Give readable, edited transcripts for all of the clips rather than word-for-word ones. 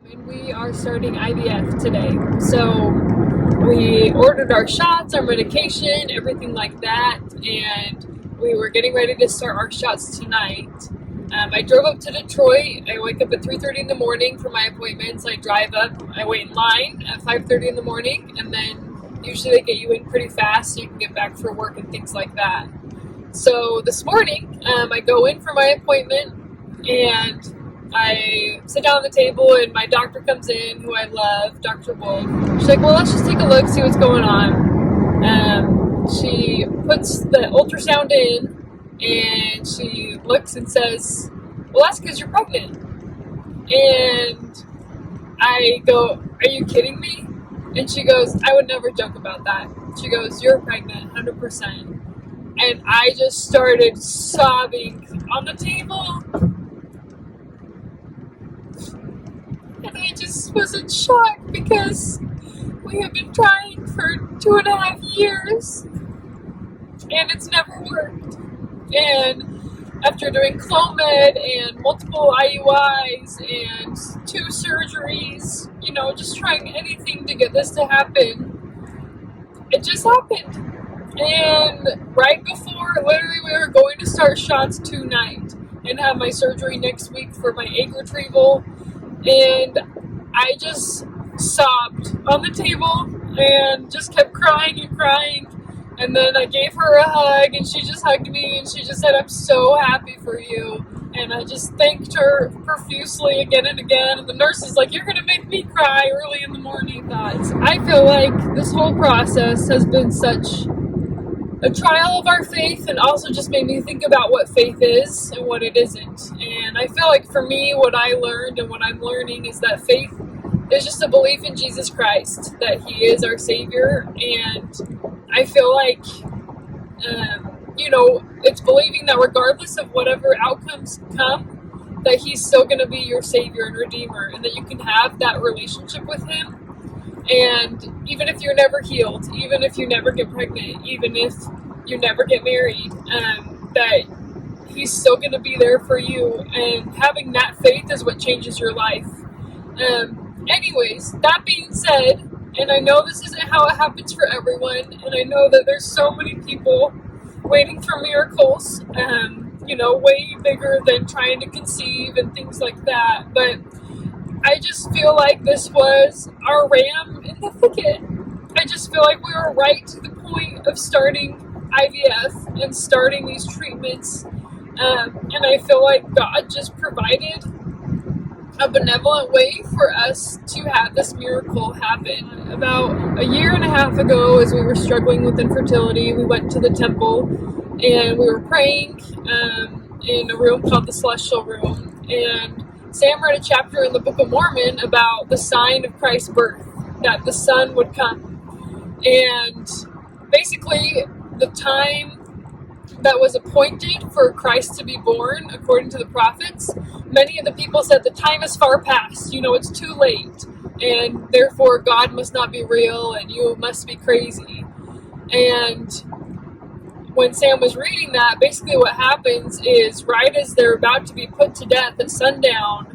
And we are starting IVF today. So we ordered our shots, our medication, everything like that, and we were getting ready to start our shots tonight. I drove up to Detroit. I wake up at 3:30 in the morning for my appointments. I drive up, I wait in line at 5:30 in the morning, and then usually they get you in pretty fast so you can get back for work and things like that. So this morning, I go in for my appointment, and I sit down at the table, and my doctor comes in, who I love, Dr. Wolf. She's like, well, let's just take a look, see what's going on. She puts the ultrasound in, and she looks and says, well, that's because you're pregnant. And I go, are you kidding me? And she goes, I would never joke about that. She goes, you're pregnant, 100%. And I just started sobbing on the table. And I just was in shock because we have been trying for 2.5 years and it's never worked. And after doing Clomid and multiple IUIs and 2 surgeries, just trying anything to get this to happen, it just happened. And right before, literally, we were going to start shots tonight and have my surgery next week for my egg retrieval. And I just sobbed on the table and just kept crying and crying. And then I gave her a hug, and she just hugged me, and she just said, I'm so happy for you. And I just thanked her profusely again and again. And the nurse is like, you're going to make me cry early in the morning. I feel like this whole process has been such a trial of our faith, and also just made me think about what faith is and what it isn't. And I feel like for me, what I learned and what I'm learning is that faith is just a belief in Jesus Christ, that He is our Savior. And I feel like, it's believing that regardless of whatever outcomes come, that He's still going to be your Savior and Redeemer, and that you can have that relationship with Him. And even if you're never healed, even if you never get pregnant, even if you never get married, that He's still going to be there for you. And having that faith is what changes your life. Anyways, that being said, and I know this isn't how it happens for everyone, and I know that there's so many people waiting for miracles, way bigger than trying to conceive and things like that, but I just feel like this was our ram in the thicket. I just feel like we were right to the point of starting IVF and starting these treatments. And I feel like God just provided a benevolent way for us to have this miracle happen. About 1.5 years ago, as we were struggling with infertility, we went to the temple and we were praying in a room called the Celestial Room. And Sam read a chapter in the Book of Mormon about the sign of Christ's birth, that the Son would come. And basically, the time that was appointed for Christ to be born, according to the prophets, many of the people said the time is far past, it's too late, and therefore God must not be real, and you must be crazy. And when Sam was reading that, basically what happens is right as they're about to be put to death at sundown,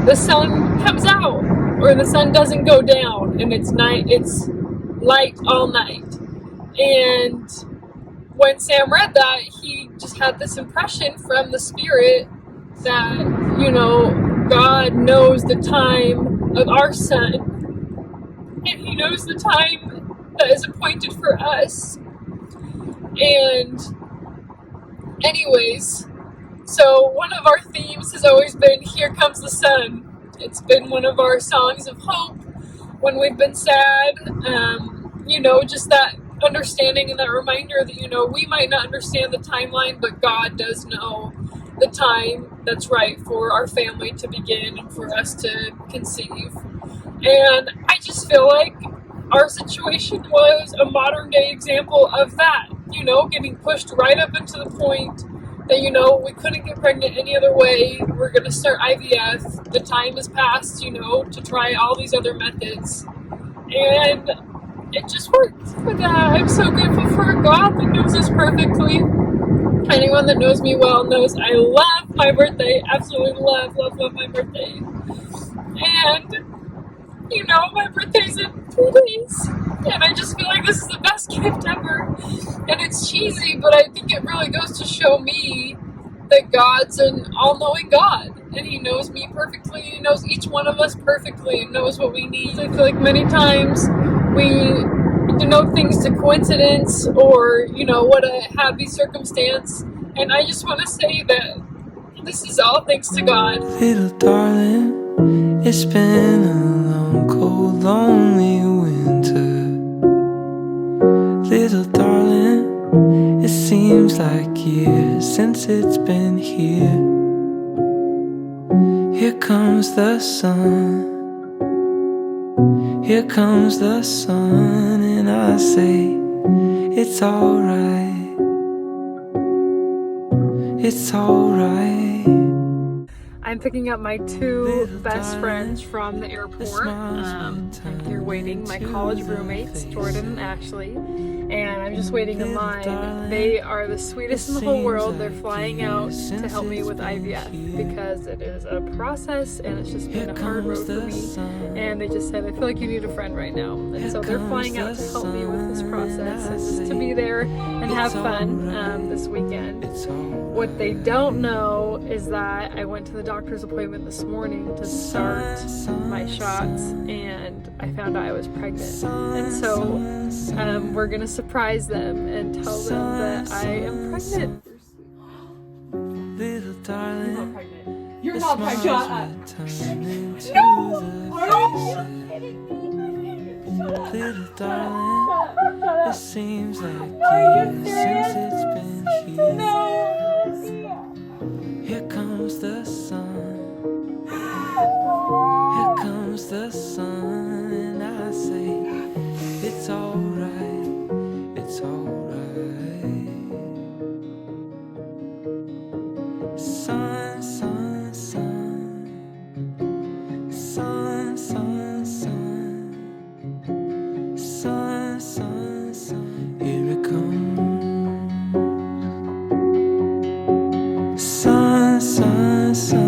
the sun comes out, or the sun doesn't go down, and it's light all night. And when Sam read that, he just had this impression from the Spirit that, God knows the time of our son, and He knows the time that is appointed for us. And anyways, so one of our themes has always been, Here Comes the Sun. It's been one of our songs of hope when we've been sad, just that understanding and that reminder that, we might not understand the timeline, but God does know the time that's right for our family to begin and for us to conceive. And I just feel like our situation was a modern day example of that, getting pushed right up into the point that, we couldn't get pregnant any other way. We're going to start IVF. The time has passed, to try all these other methods. And it just worked. And I'm so grateful for a God that knows us perfectly. Anyone that knows me well knows I love my birthday. Absolutely love my birthday. And, you know, my birthday's in 3 days. And I just feel like this is the best gift ever. And it's cheesy, but I think it really goes to show me that God's an all-knowing God. And He knows me perfectly. He knows each one of us perfectly and knows what we need. I feel like many times we denote things to coincidence or, you know, what a happy circumstance. And I just want to say that this is all thanks to God. Little darling, it's been a long, cold, lonely winter. Little darling, it seems like years since it's been here. Here comes the sun. Here comes the sun, and I say, it's alright. It's alright. I'm picking up my two best friends from the airport. I'm here waiting, my college roommates, Jordan and Ashley, and I'm just waiting in line. They are the sweetest in the whole world. They're flying out to help me with IVF because it is a process and it's just been a hard road for me. And they just said, I feel like you need a friend right now. And so they're flying out to help me with this process and just to be there and have fun this weekend. What they don't know is that I went to the doctor's appointment this morning to start my shots and I found out I was pregnant. And so we're gonna surprise them and tell them that I am pregnant. Little darling, You're not pregnant. no! Are you kidding me? Shut up. Little darling, it seems like years since it's been here. No. Here comes the sun. Here comes the sun, and I say, it's alright. It's alright. Sun, sun, sun. Sun, sun, sun. Sun, sun, sun. Here it comes. Sun, sun, sun.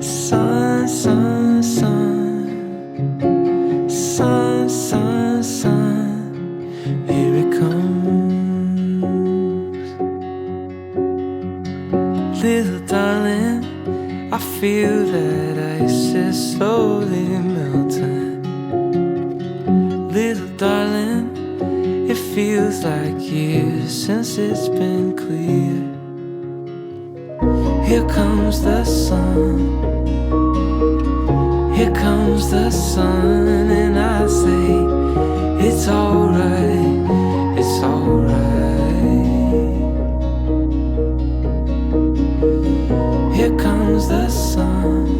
Sun, sun, sun. Sun, sun, sun. Here it comes. Little darling, I feel that ice is slowly melting. Little darling, it feels like years since it's been clear. Here comes the sun. Here comes the sun, and I say, it's alright. It's alright. Here comes the sun.